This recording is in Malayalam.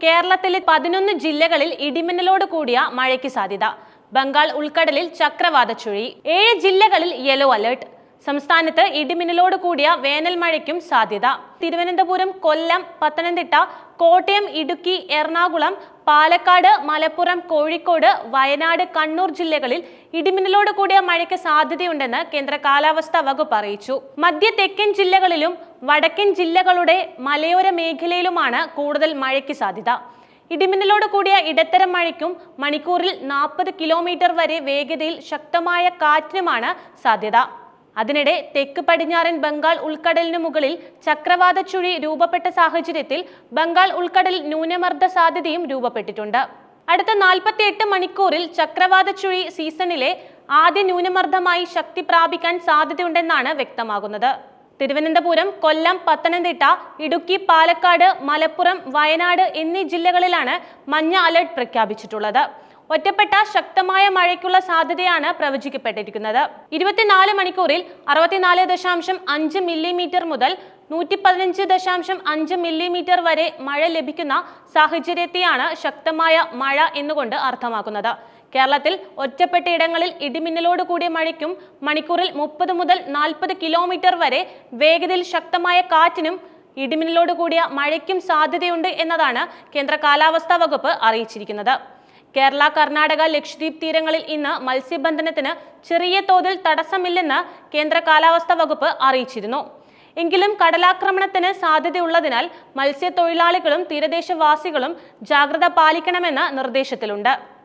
കേരളത്തിലെ 11 ജില്ലകളിൽ ഇടിമിന്നലോട് കൂടിയ മഴയ്ക്ക് സാധ്യത. ബംഗാൾ ഉൾക്കടലിൽ ചക്രവാത ചുഴി. 7 ജില്ലകളിൽ യെല്ലോ അലർട്ട്. സംസ്ഥാനത്ത് ഇടിമിന്നലോട് കൂടിയ വേനൽ മഴയ്ക്കും സാധ്യത. തിരുവനന്തപുരം, കൊല്ലം, പത്തനംതിട്ട, കോട്ടയം, ഇടുക്കി, എറണാകുളം, പാലക്കാട്, മലപ്പുറം, കോഴിക്കോട്, വയനാട്, കണ്ണൂർ ജില്ലകളിൽ ഇടിമിന്നലോട് കൂടിയ മഴയ്ക്ക് സാധ്യതയുണ്ടെന്ന് കേന്ദ്ര കാലാവസ്ഥാ വകുപ്പ് അറിയിച്ചു. മധ്യ തെക്കൻ ജില്ലകളിലും വടക്കൻ ജില്ലകളുടെ മലയോര മേഖലയിലുമാണ് കൂടുതൽ മഴയ്ക്ക് സാധ്യത. ഇടിമിന്നലോട് കൂടിയ ഇടത്തരം മഴയ്ക്കും മണിക്കൂറിൽ 40 കിലോമീറ്റർ വരെ വേഗതയിൽ ശക്തമായ കാറ്റിനുമാണ് സാധ്യത. അതിനിടെ തെക്ക് പടിഞ്ഞാറൻ ബംഗാൾ ഉൾക്കടലിനു മുകളിൽ ചക്രവാത ചുഴി രൂപപ്പെട്ട സാഹചര്യത്തിൽ ബംഗാൾ ഉൾക്കടലിൽ ന്യൂനമർദ്ദ സാധ്യതയും രൂപപ്പെട്ടിട്ടുണ്ട്. അടുത്ത 48 മണിക്കൂറിൽ ചക്രവാത ചുഴി സീസണിലെ ആദ്യ ന്യൂനമർദ്ദമായി ശക്തി പ്രാപിക്കാൻ സാധ്യതയുണ്ടെന്നാണ് വ്യക്തമാകുന്നത്. തിരുവനന്തപുരം, കൊല്ലം, പത്തനംതിട്ട, ഇടുക്കി, പാലക്കാട്, മലപ്പുറം, വയനാട് എന്നീ ജില്ലകളിലാണ് മഞ്ഞ അലർട്ട് പ്രഖ്യാപിച്ചിട്ടുള്ളത്. ഒറ്റപ്പെട്ട ശക്തമായ മഴയ്ക്കുള്ള സാധ്യതയാണ് പ്രവചിക്കപ്പെട്ടിരിക്കുന്നത്. 24 മണിക്കൂറിൽ 64.5 മില്ലിമീറ്റർ മുതൽ 115.5 മില്ലിമീറ്റർ വരെ മഴ ലഭിക്കുന്ന സാഹചര്യത്തെയാണ് ശക്തമായ മഴ എന്നുകൊണ്ട് അർത്ഥമാക്കുന്നത്. കേരളത്തിൽ ഒറ്റപ്പെട്ട ഇടങ്ങളിൽ ഇടിമിന്നലോട് കൂടിയ മഴയ്ക്കും മണിക്കൂറിൽ 30 മുതൽ 40 കിലോമീറ്റർ വരെ വേഗതയിൽ ശക്തമായ കാറ്റിനും ഇടിമിന്നലോട് കൂടിയ മഴയ്ക്കും സാധ്യതയുണ്ട് എന്നതാണ് കേന്ദ്ര കാലാവസ്ഥാ വകുപ്പ് അറിയിച്ചിരിക്കുന്നത്. കേരള, കർണാടക, ലക്ഷദ്വീപ് തീരങ്ങളിൽ ഇന്ന് മത്സ്യബന്ധനത്തിന് ചെറിയ തോതിൽ തടസ്സമില്ലെന്ന് കേന്ദ്ര കാലാവസ്ഥാ വകുപ്പ് അറിയിച്ചിരുന്നു. എങ്കിലും കടലാക്രമണത്തിന് സാധ്യതയുള്ളതിനാൽ മത്സ്യത്തൊഴിലാളികളും തീരദേശവാസികളും ജാഗ്രത പാലിക്കണമെന്ന് നിർദ്ദേശത്തിലുണ്ട്.